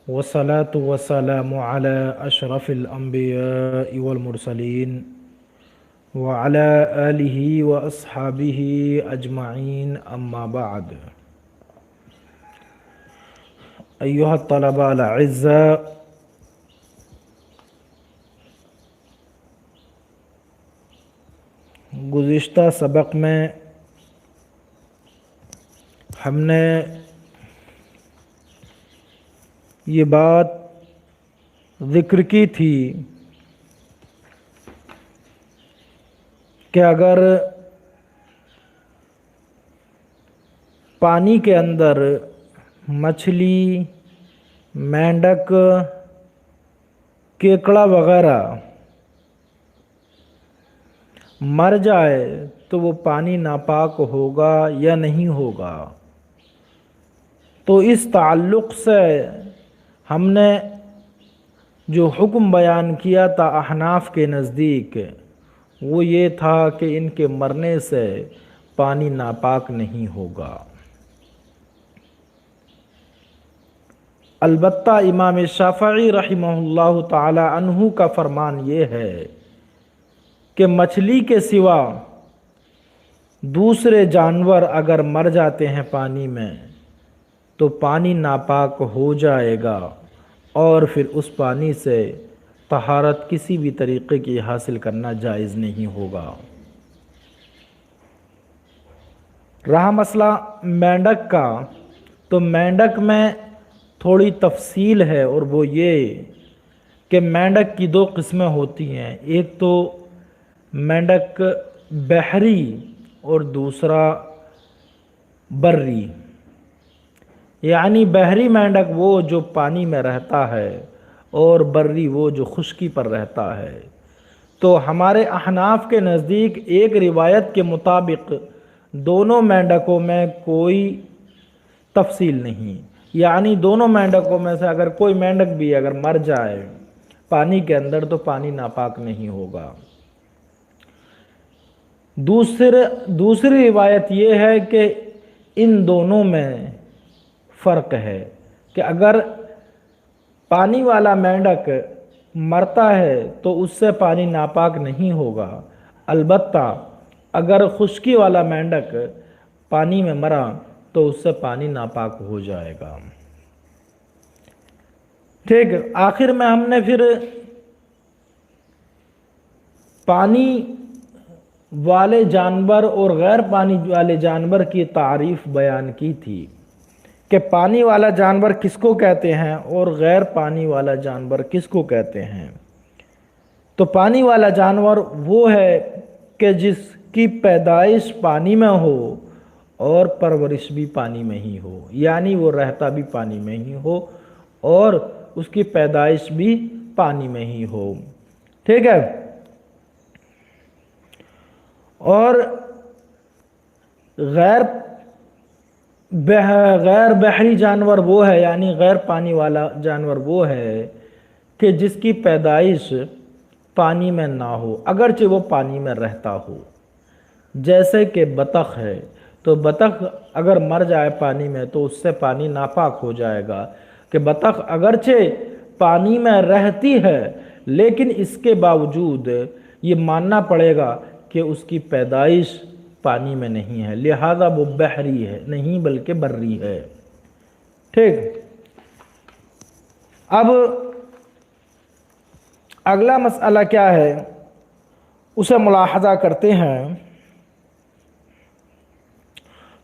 والصلاة والسلام على أشرف الأنبياء والمرسلين وعلى آله وأصحابه أجمعين أما بعد. أيها الطلبة الأعزاء، گزشتہ سبق میں ہم نے یہ بات ذکر کی تھی کہ اگر پانی کے اندر مچھلی، مینڈک، کیکڑا وغیرہ مر جائے تو وہ پانی ناپاک ہوگا یا نہیں ہوگا. تو اس تعلق سے ہم نے جو حکم بیان کیا تھا احناف کے نزدیک وہ یہ تھا کہ ان کے مرنے سے پانی ناپاک نہیں ہوگا. البتہ امام شافعی رحمہ اللہ تعالی عنہ کا فرمان یہ ہے کہ مچھلی کے سوا دوسرے جانور اگر مر جاتے ہیں پانی میں تو پانی ناپاک ہو جائے گا اور پھر اس پانی سے طہارت کسی بھی طریقے کی حاصل کرنا جائز نہیں ہوگا. رہا مسئلہ مینڈک کا، تو مینڈک میں تھوڑی تفصیل ہے، اور وہ یہ کہ مینڈک کی دو قسمیں ہوتی ہیں. ایک تو مینڈک بحری اور دوسرا بری. یعنی بحری مینڈک وہ جو پانی میں رہتا ہے اور بری وہ جو خشکی پر رہتا ہے. تو ہمارے احناف کے نزدیک ایک روایت کے مطابق دونوں مینڈکوں میں کوئی تفصیل نہیں، یعنی دونوں مینڈکوں میں سے اگر کوئی مینڈک بھی اگر مر جائے پانی کے اندر تو پانی ناپاک نہیں ہوگا. دوسری روایت یہ ہے کہ ان دونوں میں فرق ہے کہ اگر پانی والا مینڈک مرتا ہے تو اس سے پانی ناپاک نہیں ہوگا، البتہ اگر خشکی والا مینڈک پانی میں مرا تو اس سے پانی ناپاک ہو جائے گا. ٹھیک، آخر میں ہم نے پھر پانی والے جانور اور غیر پانی والے جانور کی تعریف بیان کی تھی کہ پانی والا جانور کس کو کہتے ہیں اور غیر پانی والا جانور کس کو کہتے ہیں. تو پانی والا جانور وہ ہے کہ جس کی پیدائش پانی میں ہو اور پرورش بھی پانی میں ہی ہو، یعنی وہ رہتا بھی پانی میں ہی ہو اور اس کی پیدائش بھی پانی میں ہی ہو. ٹھیک ہے. اور غیر بحری جانور وہ ہے، یعنی غیر پانی والا جانور وہ ہے کہ جس کی پیدائش پانی میں نہ ہو اگرچہ وہ پانی میں رہتا ہو. جیسے کہ بطخ ہے، تو بطخ اگر مر جائے پانی میں تو اس سے پانی ناپاک ہو جائے گا. کہ بطخ اگرچہ پانی میں رہتی ہے لیکن اس کے باوجود یہ ماننا پڑے گا کہ اس کی پیدائش پانی میں نہیں ہے، لہذا وہ بحری ہے نہیں بلکہ بری ہے. ٹھیک. اب اگلا مسئلہ کیا ہے اسے ملاحظہ کرتے ہیں.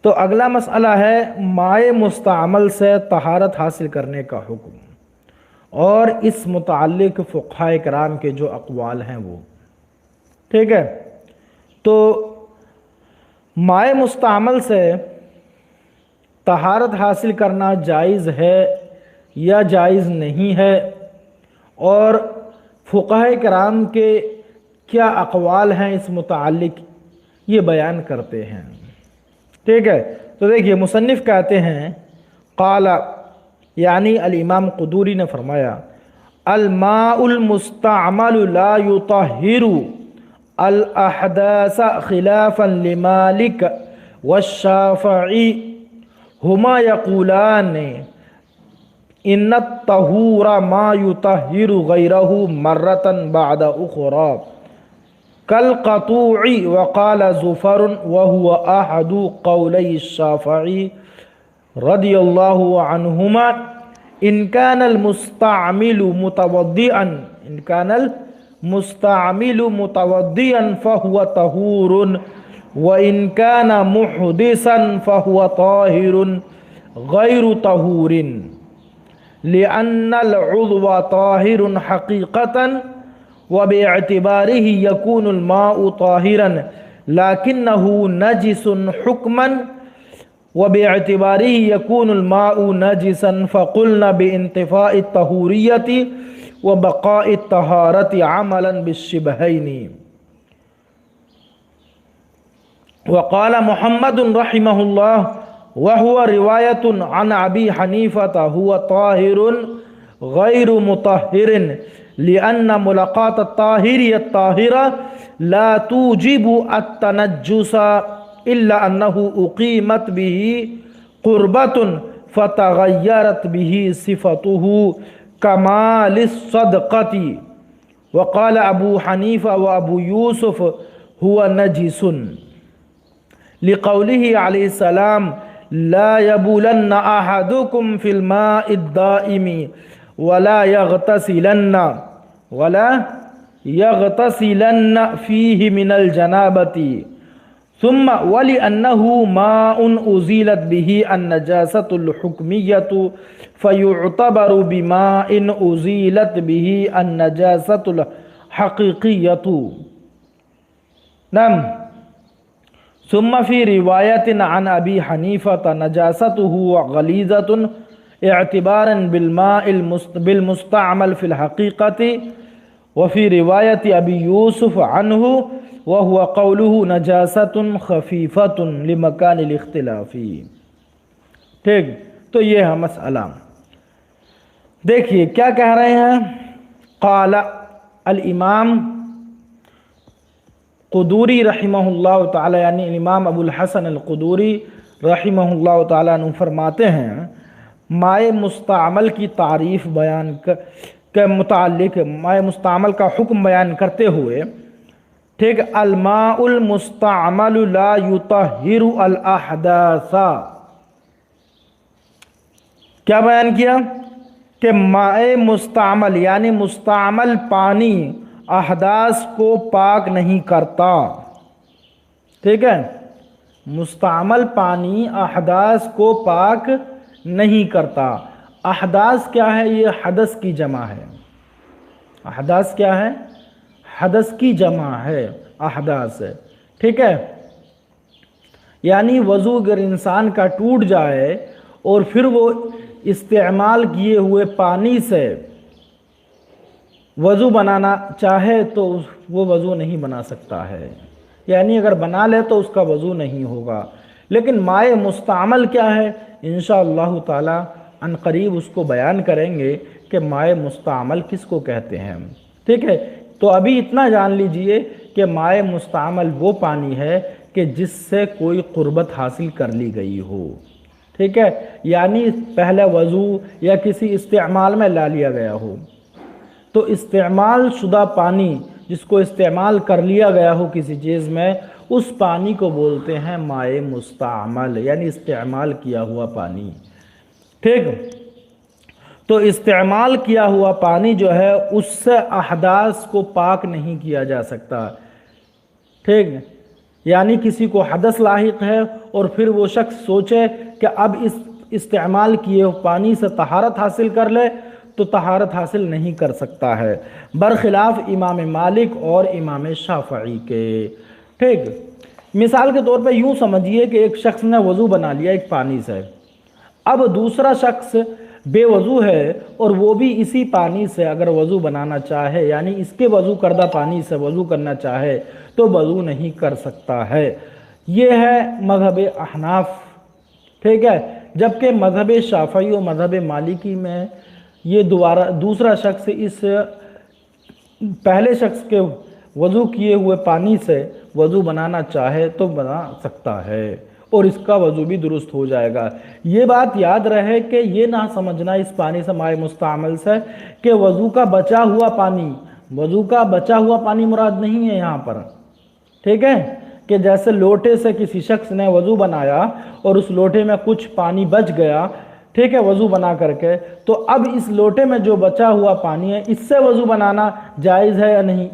تو اگلا مسئلہ ہے مائع مستعمل سے طہارت حاصل کرنے کا حکم، اور اس متعلق فقہاء کرام کے جو اقوال ہیں وہ. ٹھیک ہے. تو مائع مستعمل سے طہارت حاصل کرنا جائز ہے یا جائز نہیں ہے، اور فقہاء کرام کے کیا اقوال ہیں اس متعلق یہ بیان کرتے ہیں. ٹھیک ہے. تو دیکھیے مصنف کہتے ہیں قال، یعنی الامام قدوری نے فرمایا الماء المستعمل لا يطهر الاحداث خلافا لمالک والشافعی ہما یقولان ان الطہور ما یطہر غیرہ مرتن بعد اخرى كالقطوع وقال زفر وهو احد قولي الشافعي رضی اللہ عنہما ان كان المستعمل متوضئا فهو طہور وان كان محدثا فهو طاہر غیر طہور لأن العضو طاہر حقیقة وباعتباره يكون الماء طاهرا لكنه نجس حكما وباعتباره يكون الماء نجسا فقلنا بانتفاء الطهورية وبقاء الطهارة عملا بالشبهين. وقال محمد رحمه الله وهو رواية عن أبي حنيفة هو طاهر غير مطهر لأن ملاقات الطاهر الطاهرة لا توجب التنجس إلا أنه أقيمت به قربة فتغيرت به صفته كما للصدقة. وقال أبو حنيفة وأبو يوسف هو نجس لقوله عليه السلام لا يبولن أحدكم في الماء الدائم ولا يغتسلن فيه من الجنابة. ثم ولأنه ماء أزيلت به النجاسة الحكمية فيعتبر بماء أزيلت به النجاسة الحقيقية. نعم. ثم في رواية عن أبي حنيفة نجاسته غليظة اعتبارا بالمستعمل في الحقيقة. وفي رواية أبي يوسف عنه وهو قوله نجاسة خفيفة لمكان الاختلاف. ٹھیک، تو یہ ہے مسئلہ. دیکھیے کیا کہہ رہے ہیں. قال الامام قدوری رحمہ اللہ تعالی، یعنی امام ابو الحسن القدوری رحمہ اللہ تعالیٰ عنہ فرماتے ہیں مائع مستعمل کی تعریف بیان کے متعلق مائع مستعمل کا حکم بیان کرتے ہوئے، ٹھیک، الماء المستعمل لا یطہر الاحداث. کیا بیان کیا کہ مائع مستعمل یعنی مستعمل پانی احداث کو پاک نہیں کرتا. ٹھیک ہے، مستعمل پانی احداث کو پاک نہیں کرتا. احداث کیا ہے؟ یہ حدث کی جمع ہے. احداث کیا ہے؟ حدث کی جمع ہے احداث. ٹھیک ہے، یعنی وضو اگر انسان کا ٹوٹ جائے اور پھر وہ استعمال کیے ہوئے پانی سے وضو بنانا چاہے تو وہ وضو نہیں بنا سکتا ہے، یعنی اگر بنا لے تو اس کا وضو نہیں ہوگا. لیکن مائع مستعمل کیا ہے؟ انشاءاللہ تعالی عن قریب اس کو بیان کریں گے کہ مائع مستعمل کس کو کہتے ہیں. ٹھیک ہے، تو ابھی اتنا جان لیجئے کہ مائع مستعمل وہ پانی ہے کہ جس سے کوئی قربت حاصل کر لی گئی ہو. ٹھیک ہے، یعنی پہلے وضو یا کسی استعمال میں لا لیا گیا ہو. تو استعمال شدہ پانی جس کو استعمال کر لیا گیا ہو کسی چیز میں، اس پانی کو بولتے ہیں مائع مستعمل، یعنی استعمال کیا ہوا پانی. ٹھیک، تو استعمال کیا ہوا پانی جو ہے اس سے احداث کو پاک نہیں کیا جا سکتا. ٹھیک، یعنی کسی کو حدث لاحق ہے اور پھر وہ شخص سوچے کہ اب اس استعمال کیے ہوئے پانی سے طہارت حاصل کر لے تو طہارت حاصل نہیں کر سکتا ہے، برخلاف امام مالک اور امام شافعی کے. ٹھیک، مثال کے طور پہ یوں سمجھیے کہ ایک شخص نے وضو بنا لیا ایک پانی سے. اب دوسرا شخص بے وضو ہے اور وہ بھی اسی پانی سے اگر وضو بنانا چاہے، یعنی اس کے وضو کردہ پانی سے وضو کرنا چاہے تو وضو نہیں کر سکتا ہے. یہ ہے مذہب احناف. ٹھیک ہے، جبکہ مذہب شافعی و مذہب مالکی میں یہ دوسرا شخص اس پہلے شخص کے وضو کیے ہوئے پانی سے وضو بنانا چاہے تو بنا سکتا ہے اور اس کا وضو بھی درست ہو جائے گا۔ یہ بات یاد رہے کہ یہ نہ سمجھنا اس پانی سے مائع مستعمل سے کہ وضو کا بچا ہوا پانی مراد نہیں ہے یہاں پر، ٹھیک ہے، کہ جیسے لوٹے سے کسی شخص نے وضو بنایا اور اس لوٹے میں کچھ پانی بچ گیا، ٹھیک ہے، وضو بنا کر کے، تو اب اس لوٹے میں جو بچا ہوا پانی ہے اس سے وضو بنانا جائز ہے یا نہیں،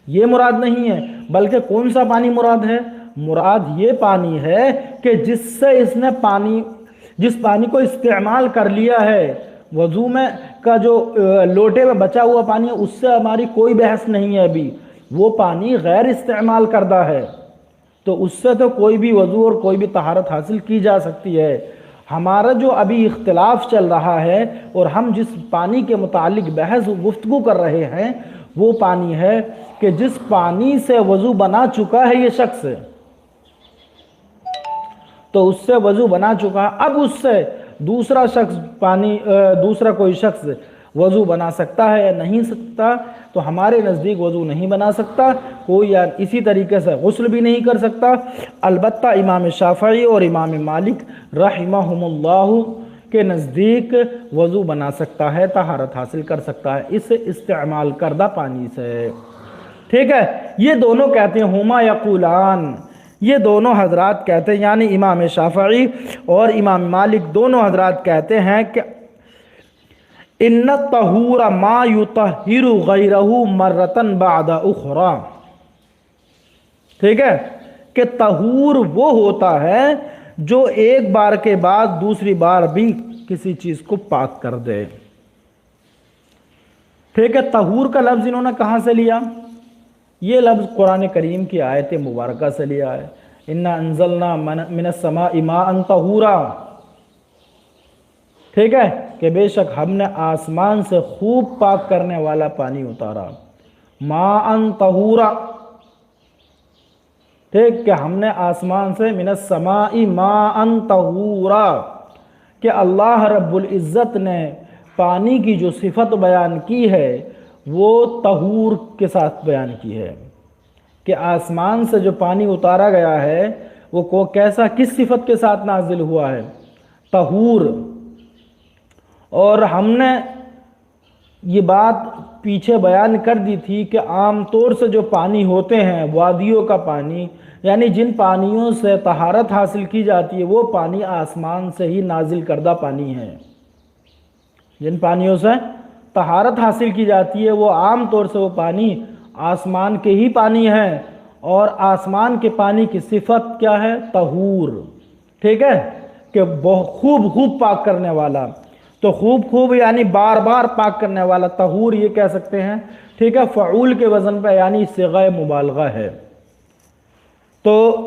یہ مراد نہیں ہے، بلکہ کون سا پانی مراد ہے؟ مراد یہ پانی ہے کہ جس سے اس نے جس پانی کو استعمال کر لیا ہے، وضو میں کا جو لوٹے میں بچا ہوا پانی ہے اس سے ہماری کوئی بحث نہیں ہے، ابھی وہ پانی غیر استعمال کردہ ہے، تو اس سے تو کوئی بھی وضو اور کوئی بھی طہارت حاصل کی جا سکتی ہے۔ ہمارا جو ابھی اختلاف چل رہا ہے اور ہم جس پانی کے متعلق بحث و گفتگو کر رہے ہیں وہ پانی ہے کہ جس پانی سے وضو بنا چکا ہے یہ شخص، تو اس سے وضو بنا چکا ہے، اب اس سے دوسرا کوئی شخص وضو بنا سکتا ہے یا نہیں سکتا؟ تو ہمارے نزدیک وضو نہیں بنا سکتا کوئی، یا اسی طریقے سے غسل بھی نہیں کر سکتا۔ البتہ امام شافعی اور امام مالک رحمہم اللہ کے نزدیک وضو بنا سکتا ہے، طہارت حاصل کر سکتا ہے اس استعمال کردہ پانی سے، ٹھیک ہے۔ یہ دونوں کہتے ہیں ہما یقولان، یہ دونوں حضرات کہتے ہیں، یعنی امام شافعی اور امام مالک دونوں حضرات کہتے ہیں کہ ان الطہور ما یطہر غیرہ مرتن بعد اخرى، ٹھیک ہے، کہ طہور وہ ہوتا ہے جو ایک بار کے بعد دوسری بار بھی کسی چیز کو پاک کر دے، ٹھیک ہے۔ طہور کا لفظ انہوں نے کہاں سے لیا؟ یہ لفظ قرآن کریم کی آیت مبارکہ سے لیا ہے، انا انزلنا من السماء ماء طہورا، ٹھیک ہے، کہ بے شک ہم نے آسمان سے خوب پاک کرنے والا پانی اتارا، ماء طہورا، ٹھیک، کہ ہم نے آسمان سے من السماء ماء طہورا، کہ اللہ رب العزت نے پانی کی جو صفت بیان کی ہے وہ طہور کے ساتھ بیان کی ہے، کہ آسمان سے جو پانی اتارا گیا ہے وہ کیسا، کس صفت کے ساتھ نازل ہوا ہے؟ طہور۔ اور ہم نے یہ بات پیچھے بیان کر دی تھی کہ عام طور سے جو پانی ہوتے ہیں وادیوں کا پانی، یعنی جن پانیوں سے طہارت حاصل کی جاتی ہے وہ پانی آسمان سے ہی نازل کردہ پانی ہے، جن پانیوں سے طہارت حاصل کی جاتی ہے وہ عام طور سے وہ پانی آسمان کے ہی پانی ہے، اور آسمان کے پانی کی صفت کیا ہے؟ طہور، ٹھیک ہے، کہ خوب پاک کرنے والا، تو خوب یعنی بار بار پاک کرنے والا، طہور یہ کہہ سکتے ہیں، ٹھیک ہے، فعول کے وزن پہ، یعنی صیغہ مبالغہ ہے۔ تو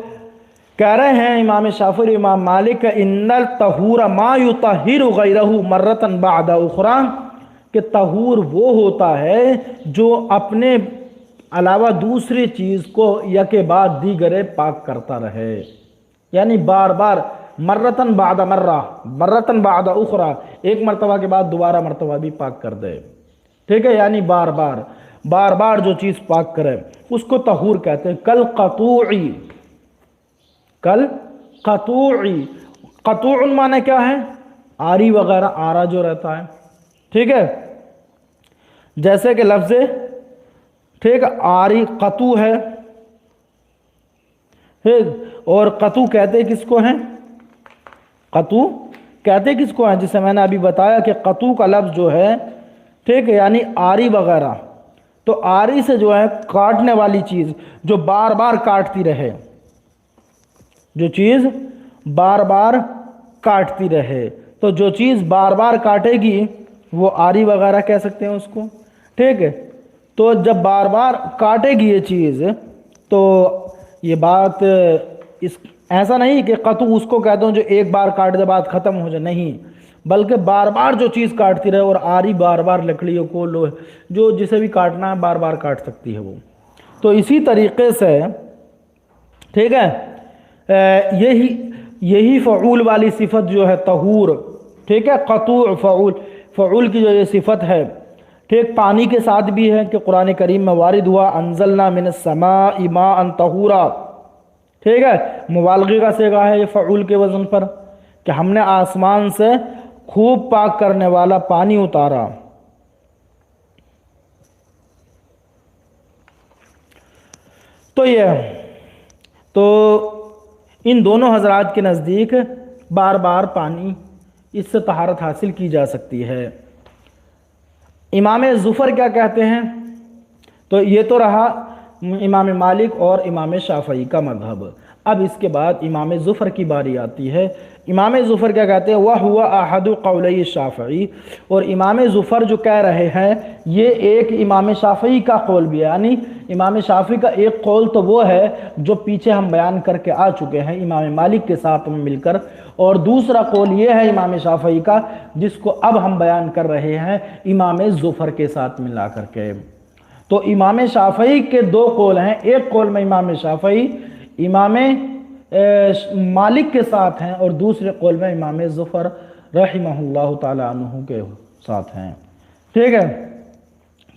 کہہ رہے ہیں امام شافعی امام مالک ان الطہور ما یطہر غیرہ مرتن بعد اخرى، کہ طہور وہ ہوتا ہے جو اپنے علاوہ دوسری چیز کو یکے بعد دیگرے پاک کرتا رہے، یعنی بار بار، مرتن بعد مرہ، مرتن بعد اخرى، ایک مرتبہ کے بعد دوبارہ مرتبہ بھی پاک کر دے، ٹھیک ہے، یعنی بار بار جو چیز پاک کرے اس کو طہور کہتے ہیں۔ کل قطوعی، قطوع معنی کیا ہے؟ آری وغیرہ، آرا جو رہتا ہے، ٹھیک ہے، جیسے کہ لفظ، ٹھیک، آری قطو ہے، اور قطو کہتے کس کو ہیں؟ قطو کہتے کس کو ہیں؟ جسے میں نے ابھی بتایا کہ قطو کا لفظ جو ہے، ٹھیک ہے، یعنی آری وغیرہ، تو آری سے جو ہے کاٹنے والی چیز جو بار بار کاٹتی رہے، جو چیز بار بار کاٹتی رہے، تو جو چیز بار بار کاٹے گی وہ آری وغیرہ کہہ سکتے ہیں اس کو، ٹھیک ہے۔ تو جب بار بار کاٹے گی یہ چیز، تو یہ بات ایسا نہیں کہ قطو اس کو کہتا ہوں جو ایک بار کاٹ دے بعد ختم ہو جائے، نہیں، بلکہ بار بار جو چیز کاٹتی رہے، اور آری بار بار لکڑیوں کو جو جسے بھی کاٹنا ہے بار بار کاٹ سکتی ہے وہ، تو اسی طریقے سے، ٹھیک ہے، یہی فعول والی صفت جو ہے طہور، ٹھیک ہے، قطوع، فعول کی جو یہ صفت ہے، ٹھیک، پانی کے ساتھ بھی ہے کہ قرآن کریم میں وارد ہوا انزلنا من السماء ماء طہورا، ٹھیک ہے، مبالغے کا صیغہ ہے یہ فعول کے وزن پر، کہ ہم نے آسمان سے خوب پاک کرنے والا پانی اتارا۔ تو ان دونوں حضرات کے نزدیک بار بار پانی اس سے طہارت حاصل کی جا سکتی ہے۔ امام ظفر کیا کہتے ہیں؟ تو یہ تو رہا امام مالک اور امام شافعی کا مذہب۔ اب اس کے بعد امام ظفر کی باری آتی ہے۔ امام ظفر کیا کہتے ہیں؟ وَهُوَ أَحَدُ قَوْلَيِ الشَّافِعِي، اور امام ظفر جو کہہ رہے ہیں یہ ایک امام شافعی کا قول بھی ہے، یعنی امام شافعی کا ایک قول تو وہ ہے جو پیچھے ہم بیان کر کے آ چکے ہیں امام مالک کے ساتھ میں مل کر، اور دوسرا قول یہ ہے امام شافعی کا جس کو اب ہم بیان کر رہے ہیں امام ظفر کے ساتھ ملا کر کے۔ تو امام شافعی کے دو قول ہیں، ایک قول میں امام شافعی امام مالک کے ساتھ ہیں اور دوسرے قول میں امام ظفر رحمہ اللہ تعالی عنہ کے ساتھ ہیں۔ ٹھیک ہے،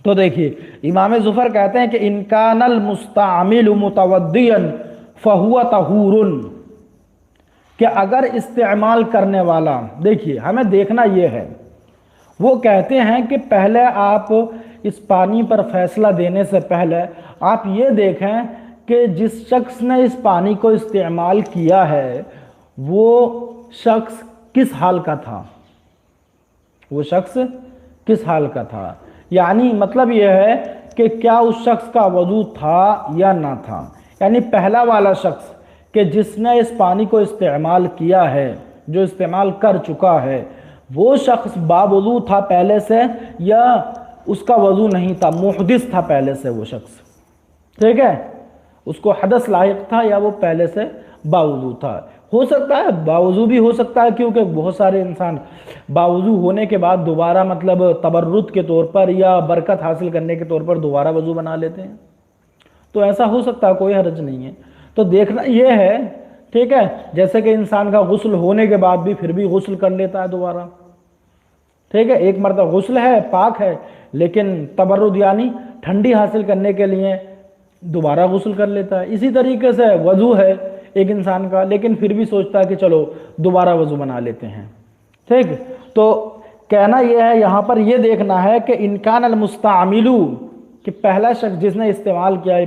تو دیکھیے امام ظفر کہتے ہیں کہ ان کان المستعمل متودیا فہو طہور، کہ اگر استعمال کرنے والا، دیکھیے ہمیں دیکھنا یہ ہے، وہ کہتے ہیں کہ پہلے آپ اس پانی پر فیصلہ دینے سے پہلے آپ یہ دیکھیں کہ جس شخص نے اس پانی کو استعمال کیا ہے وہ شخص کس حال کا تھا، وہ شخص کس حال کا تھا، یعنی مطلب یہ ہے کہ کیا اس شخص کا وضو تھا یا نہ تھا۔ یعنی پہلا والا شخص کہ جس نے اس پانی کو استعمال کیا ہے، جو استعمال کر چکا ہے، وہ شخص باوضو تھا پہلے سے یا اس کا وضو نہیں تھا، محدث تھا پہلے سے وہ شخص، ٹھیک ہے، اس کو حدث لاحق تھا یا وہ پہلے سے باوضو تھا۔ ہو سکتا ہے باوضو بھی ہو سکتا ہے، کیونکہ بہت سارے انسان باوضو ہونے کے بعد دوبارہ مطلب تبرد کے طور پر یا برکت حاصل کرنے کے طور پر دوبارہ وضو بنا لیتے ہیں، تو ایسا ہو سکتا ہے، کوئی حرج نہیں ہے۔ تو دیکھنا یہ ہے، ٹھیک ہے، جیسے کہ انسان کا غسل ہونے کے بعد بھی پھر بھی غسل کر لیتا ہے دوبارہ، ٹھیک ہے، ایک مرتبہ غسل ہے پاک ہے لیکن تبرد یعنی ٹھنڈی حاصل کرنے کے لیے دوبارہ غسل کر لیتا ہے۔ اسی طریقے سے وضو ہے ایک انسان کا لیکن پھر بھی سوچتا ہے کہ چلو دوبارہ وضو بنا لیتے ہیں، ٹھیک۔ تو کہنا یہ ہے یہاں پر یہ دیکھنا ہے کہ انکان المستعمل، کہ پہلا شخص جس نے استعمال کیا ہے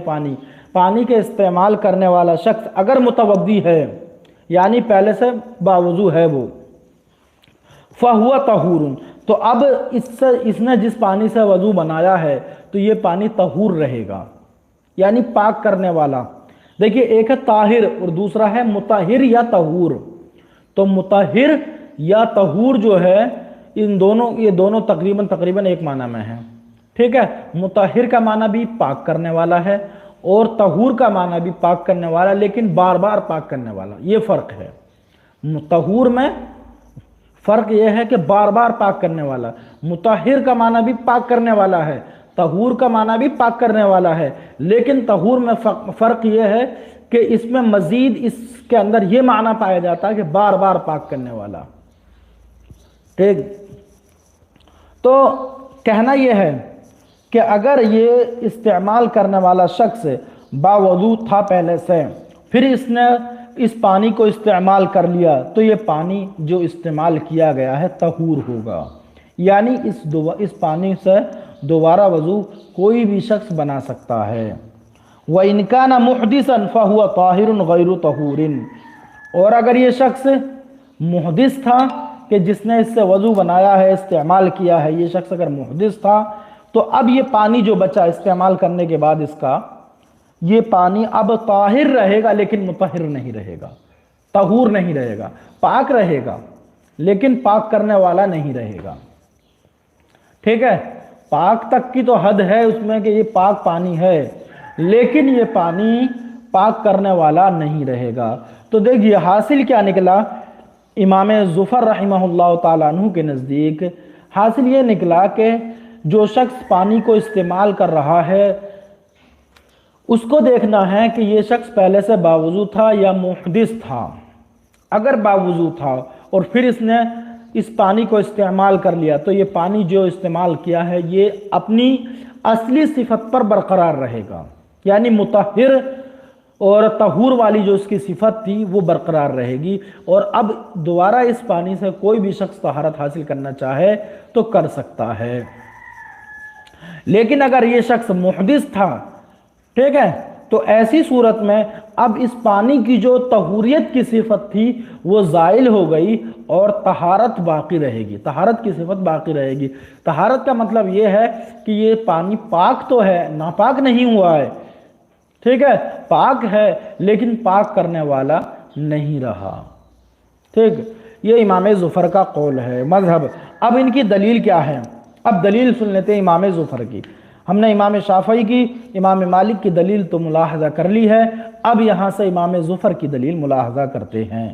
پانی کے استعمال کرنے والا شخص اگر متودی ہے یعنی پہلے سے باوضو ہے وہ، فَهُوَ طَهُورٌ، تو اب اس نے جس پانی سے وضو بنایا ہے تو یہ پانی طہور رہے گا، یعنی پاک کرنے والا۔ دیکھیے ایک ہے طاہر اور دوسرا ہے مطہر یا طہور، تو مطہر یا طہور جو ہے یہ دونوں تقریباً ایک معنی میں ہیں، ٹھیک ہے۔ مطہر کا معنی بھی پاک کرنے والا ہے اور طہور کا معنی بھی پاک کرنے والا، لیکن بار بار پاک کرنے والا، یہ فرق ہے۔ طہور میں فرق یہ ہے کہ بار بار پاک کرنے والا، مطہر کا معنی بھی پاک کرنے والا ہے، طہور کا معنی بھی پاک کرنے والا ہے، لیکن طہور میں فرق یہ ہے کہ اس میں مزید اس کے اندر یہ معنی پایا جاتا ہے کہ بار بار پاک کرنے والا، ٹھیک۔ تو کہنا یہ ہے کہ اگر یہ استعمال کرنے والا شخص باوضو تھا پہلے سے، پھر اس نے اس پانی کو استعمال کر لیا تو یہ پانی جو استعمال کیا گیا ہے طہور ہوگا، یعنی اس پانی سے دوبارہ وضو کوئی بھی شخص بنا سکتا ہے۔ وَإِنْ كَانَ مُحْدِثًا فَهُوَ طَاهِرٌ غَيْرُ طَهُورٍ، اور اگر یہ شخص محدث تھا کہ جس نے اس سے وضو بنایا ہے استعمال کیا ہے، یہ شخص اگر محدث تھا تو اب یہ پانی جو بچا استعمال کرنے کے بعد اس کا، یہ پانی اب طاہر رہے گا لیکن مطہر نہیں رہے گا، طہور نہیں رہے گا، پاک رہے گا لیکن پاک کرنے والا نہیں رہے گا، ٹھیک ہے۔ پاک تک کی تو حد ہے اس میں کہ یہ پاک پانی ہے لیکن یہ پانی پاک کرنے والا نہیں رہے گا۔ تو دیکھیے حاصل کیا نکلا امام ظفر رحمہ اللہ تعالیٰ عنہ کے نزدیک، حاصل یہ نکلا کہ جو شخص پانی کو استعمال کر رہا ہے اس کو دیکھنا ہے کہ یہ شخص پہلے سے باوضو تھا یا محدث تھا۔ اگر باوضو تھا اور پھر اس نے اس پانی کو استعمال کر لیا تو یہ پانی جو استعمال کیا ہے یہ اپنی اصلی صفت پر برقرار رہے گا، یعنی مطہر اور طہور والی جو اس کی صفت تھی وہ برقرار رہے گی، اور اب دوبارہ اس پانی سے کوئی بھی شخص طہارت حاصل کرنا چاہے تو کر سکتا ہے۔ لیکن اگر یہ شخص محدث تھا، ٹھیک ہے، تو ایسی صورت میں اب اس پانی کی جو طہوریت کی صفت تھی وہ زائل ہو گئی اور طہارت باقی رہے گی، طہارت کی صفت باقی رہے گی۔ طہارت کا مطلب یہ ہے کہ یہ پانی پاک تو ہے، ناپاک نہیں ہوا ہے، ٹھیک ہے، پاک ہے لیکن پاک کرنے والا نہیں رہا، ٹھیک۔ یہ امام زفر کا قول ہے، مذہب۔ اب ان کی دلیل کیا ہے؟ اب دلیل سن لیتے ہیں امام زفر کی۔ ہم نے امام شافعی کی، امام مالک کی دلیل تو ملاحظہ کر لی ہے، اب یہاں سے امام زفر کی دلیل ملاحظہ کرتے ہیں۔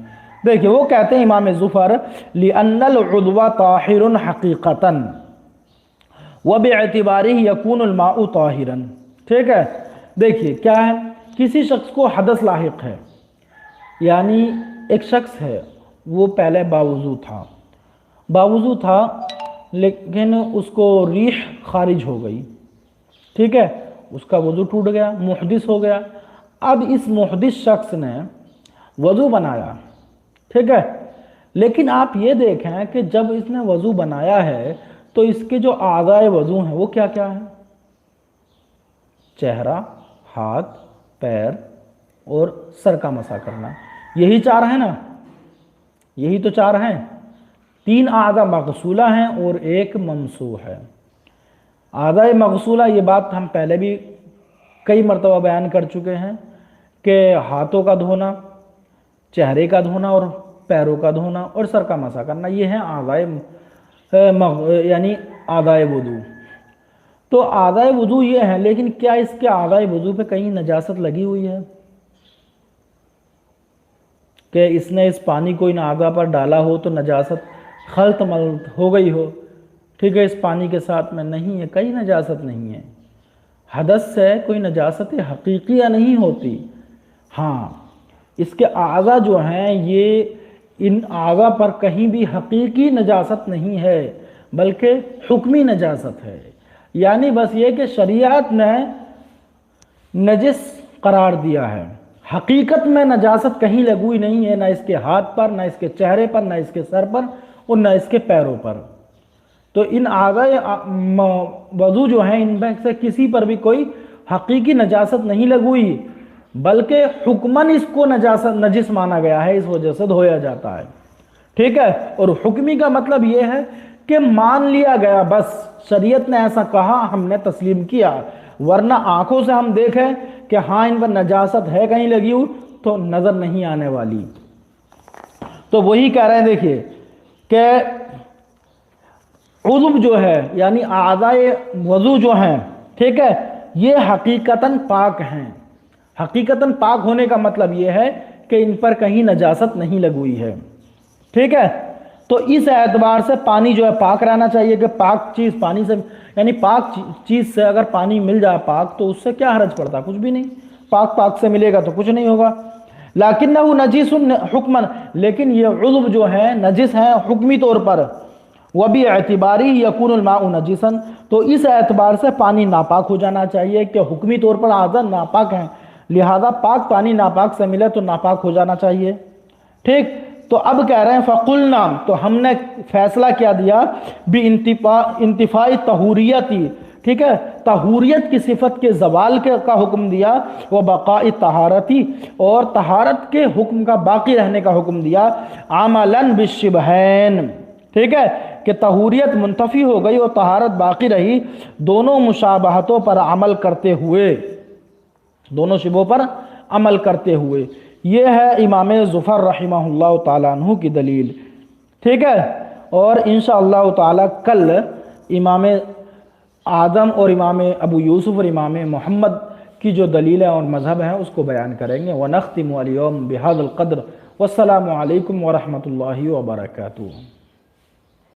دیکھیں وہ کہتے ہیں امام زفر لِأَنَّ الْعُضْوَ طَاهِرٌ حَقِيقَةً وَبِاعْتِبَارِهِ يَكُونُ الْمَاءُ طَاهِرًا، ٹھیک ہے۔ دیکھیے کیا ہے، کسی شخص کو حدث لاحق ہے، یعنی ایک شخص ہے وہ پہلے باوضو تھا لیکن اس کو ریح خارج ہو گئی، ٹھیک ہے، اس کا وضو ٹوٹ گیا، محدث ہو گیا۔ اب اس محدث شخص نے وضو بنایا، ٹھیک ہے، لیکن آپ یہ دیکھیں کہ جب اس نے وضو بنایا ہے تو اس کے جو اعضاء وضو ہیں وہ کیا کیا ہیں؟ چہرہ، ہاتھ، پیر اور سر کا مسح کرنا، یہی چار ہیں نا، یہی تو چار ہیں۔ 3 اعضاء مغسولہ ہیں اور 1 ممسوح ہے۔ اعضاء مغسولہ، یہ بات ہم پہلے بھی کئی مرتبہ بیان کر چکے ہیں کہ ہاتھوں کا دھونا، چہرے کا دھونا اور پیروں کا دھونا اور سر کا مسح کرنا، یہ ہیں اعضاء یعنی اعضاء وضو۔ تو اعضاء وضو یہ ہیں، لیکن کیا اس کے اعضاء وضو پہ کہیں نجاست لگی ہوئی ہے کہ اس نے اس پانی کو ان اعضاء پر ڈالا ہو تو نجاست خلط ملط ہو گئی ہو، ٹھیک ہے، اس پانی کے ساتھ میں نہیں ہے، کہیں نجاست نہیں ہے۔ حدث سے کوئی نجاست حقیقیہ نہیں ہوتی، ہاں اس کے اعضاء جو ہیں یہ ان اعضاء پر کہیں بھی حقیقی نجاست نہیں ہے بلکہ حکمی نجاست ہے، یعنی بس یہ کہ شریعت نے نجس قرار دیا ہے، حقیقت میں نجاست کہیں لگوئی نہیں ہے، نہ اس کے ہاتھ پر، نہ اس کے چہرے پر، نہ اس کے سر پر اور نہ اس کے پیروں پر۔ تو ان اعضاء وضو جو ہیں ان میں سے کسی پر بھی کوئی حقیقی نجاست نہیں لگوئی، بلکہ حکماً اس کو نجس مانا گیا ہے، اس وجہ سے دھویا جاتا ہے، ٹھیک ہے۔ اور حکمی کا مطلب یہ ہے کہ مان لیا گیا، بس شریعت نے ایسا کہا ہم نے تسلیم کیا، ورنہ آنکھوں سے ہم دیکھیں کہ ہاں ان پر نجاست ہے کہیں لگی ہوئی تو نظر نہیں آنے والی۔ تو وہی کہہ رہے ہیں، دیکھیے کہ عضو جو ہے یعنی اعضاء وضو جو ہیں، ٹھیک ہے، یہ حقیقتاً پاک ہیں۔ حقیقتاً پاک ہونے کا مطلب یہ ہے کہ ان پر کہیں نجاست نہیں لگوئی ہے، ٹھیک ہے۔ تو اس اعتبار سے پانی جو ہے پاک رہنا چاہیے کہ پاک چیز پانی سے، یعنی پاک چیز سے اگر پانی مل جائے پاک تو اس سے کیا حرج پڑتا، کچھ بھی نہیں، پاک سے ملے گا تو کچھ نہیں ہوگا۔ لیکنہ نجس حکماً، لیکن یہ عضو جو ہے نجس ہیں حکمی طور پر، وَبِاعْتِبَارِهِ يَكُونُ الْمَاءُ نَجِسًا، تو اس اعتبار سے پانی ناپاک ہو جانا چاہیے کہ حکمی طور پر اعضاء ناپاک ہیں، لہذا پاک پانی ناپاک سے ملے تو ناپاک ہو جانا چاہیے، ٹھیک۔ تو اب کہہ رہے ہیں فَقُلْنَا، تو ہم نے فیصلہ کیا دیا بِانتفاء طہوریتی، ٹھیک ہے، طہوریت کی صفت کے زوال کا حکم دیا، وَبَقَاءِ طہارتی، اور طہارت کے حکم کا باقی رہنے کا حکم دیا، عَمَلًا بِالشِّبْہَيْن، ٹھیک ہے، کہ طہوریت منتفی ہو گئی اور طہارت باقی رہی، دونوں مشابہتوں پر عمل کرتے ہوئے، دونوں شبوں پر عمل کرتے ہوئے۔ یہ ہے امام زفر رحمہ اللہ تعالیٰ عنہ کی دلیل، ٹھیک ہے۔ اور انشاءاللہ تعالیٰ کل امام اعظم اور امام ابو یوسف اور امام محمد کی جو دلیلیں اور مذہب ہیں اس کو بیان کریں گے۔ وَنَخْتِمُ الْيَوْمَ بِهَذَا الْقَدْرِ وَالسَّلَامُ عَلَيْكُمْ وَرَحْمَةُ اللَّهِ وَبَرَكَاتُهُ۔